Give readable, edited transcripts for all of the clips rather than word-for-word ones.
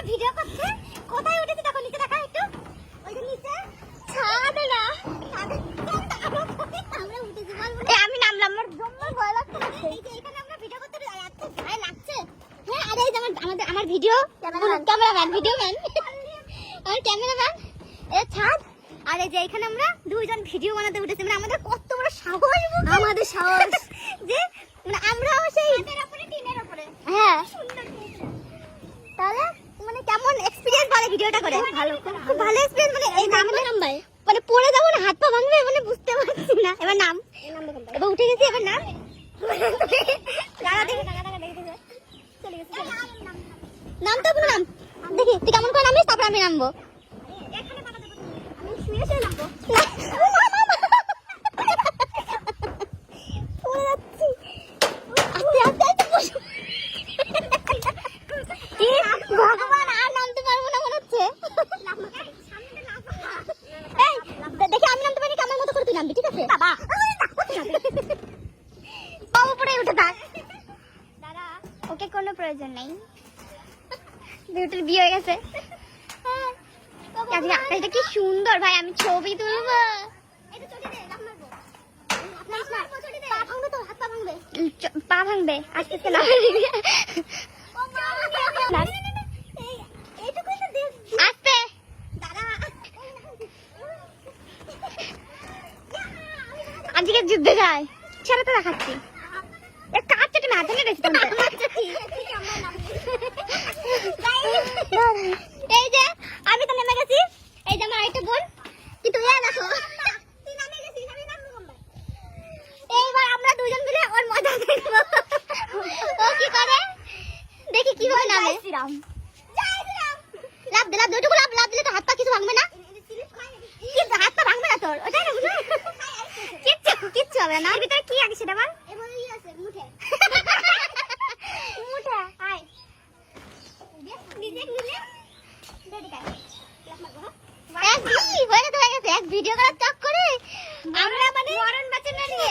আমরা ভিডিও করতে কোথায় উঠেছি দেখো নিচে দেখা একটু ওই যে নিচে ছাদ না আমরা উঠেছি বলবো এই আমি নামলাম আমার জম্মা ভয় লাগছে এই যে এখানে আমরা ভিডিও করতে এত ভয় লাগছে হ্যাঁ আরে এই যে আমার ভিডিও ক্যামেরাম্যান আমার ক্যামেরাম্যান এই ছাদ আর এই যে এখানে আমরা দুইজন ভিডিও বানাতে উঠেছি মানে আমাদের কত বড় সাহস আমাদের সাহস যে মানে আমরাও সেই টিনের উপরে হ্যাঁ তাহলে মানে কেমন এক্সপেরিয়েন্স বলে ভিডিওটা করে ভালো খুব ভালো এক্সপেরিয়েন্স মানে এই নামবে মানে পড়ে যাবো না হাত পা ভাঙবে মানে বুঝতে পারছি না এবার নাম এবার উঠে গেছি এবার নাম নাম তো কোনো নাম দেখি তুই কেমন করে নামিস তারপর আমি নামবো আমি শুয়ে শুয়ে নামবো ভগবান আর নামতে পারবো না মনে হচ্ছে দেখি আমি নামতে পারি আমার মতো করে তুই নামবি ঠিক আছে বাবা উপরে উঠে থাক দাদা ওকে কোনো প্রয়োজন নেই বিউটির বিয়ে হয়ে গেছে আকাশটা কি সুন্দর ভাই আমি ছবি তুলবো পা ভাঙবে আস্তে আস্তে না আস্তে আজকে যুদ্ধে যায় ছেড়ে তো দেখাচ্ছি কাজ চেটে না হাতে রেখেছি এই যে আমি তো নেমে গেছি এই যে আমার একটা বোন কিন্তু দেখো এইবার আমরা দুজন মিলে ওর মজা দেখবো ও কি করে দেখি কিভাবে নামে লাভ দে ওইটুকু লাভ দিলে তো হাত পা কিছু ভাঙবে না কিন্তু হাত পা ভাঙবে না তোর ওটাই না বুঝলো কিচ্ছু হবে না এর ভিতরে কি আছে সেটা বল মুঠে আয় এক ভিডিও করার চক করে আমরা মানে মরণ বাঁচানো নিয়ে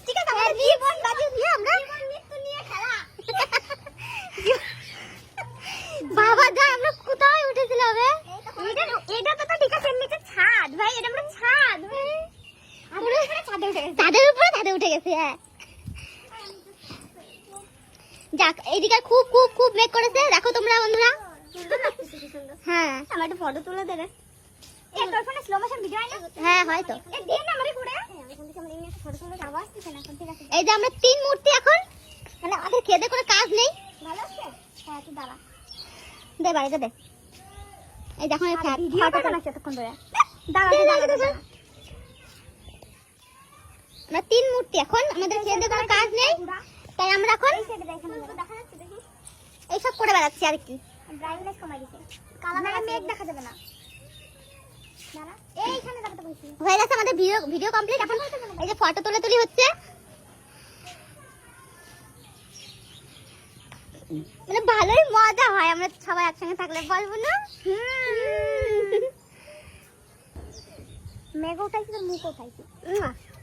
ঠিক আছে আমরা জীবন বাঁচিয়ে দিয়ে আমরা মৃত্যু নিয়ে খেলা বাবা যা আমরা কোথায় উঠেছিলাম এটা তো ঠিক আছে নিচে ছাদ ভাই এটা আমরা ছাদ ছাদের উপরে উঠে গেছে হ্যাঁ যাক এইদিকে খুব খুব খুব মেঘ করেছে দেখো তোমরা বন্ধুরা হ্যাঁ আমার একটা ফটো তুলে দে রে এই তোর ফোনে স্লো মোশন ভিডিও আইনা হ্যাঁ হয় তো এই দে না আমারে ঘুরে ফটো তুলে যাওয়া আসছে না ঠিক আছে এই যে আমরা তিন মূর্তি এখন মানে আমাদের খেদে করে কাজ নেই ভালো আছে হ্যাঁ তুই দাঁড়া দে বাইরে দে এই দেখো এই ফটো বানাচ্ছি ততক্ষণ ধরে দাঁড়া আমরা তিন মূর্তি এখন আমাদের খেদে কোনো কাজ নেই তাই আমরা এখন এইসব করে বেড়াচ্ছি আর কি ব্রাইটনেস কমাই দিছি কালা মেঘ দেখা যাবে না এইখানে দেখাতে বলছি হয়ে গেছে আমাদের ভিডিও কমপ্লিট এখন এই যে ফটো তুলি হচ্ছে মানে ভালোই মজা হয় আমরা সবাই একসঙ্গে থাকলে বলবো না মেঘ উঠাইছি তো মুখ উঠাইছি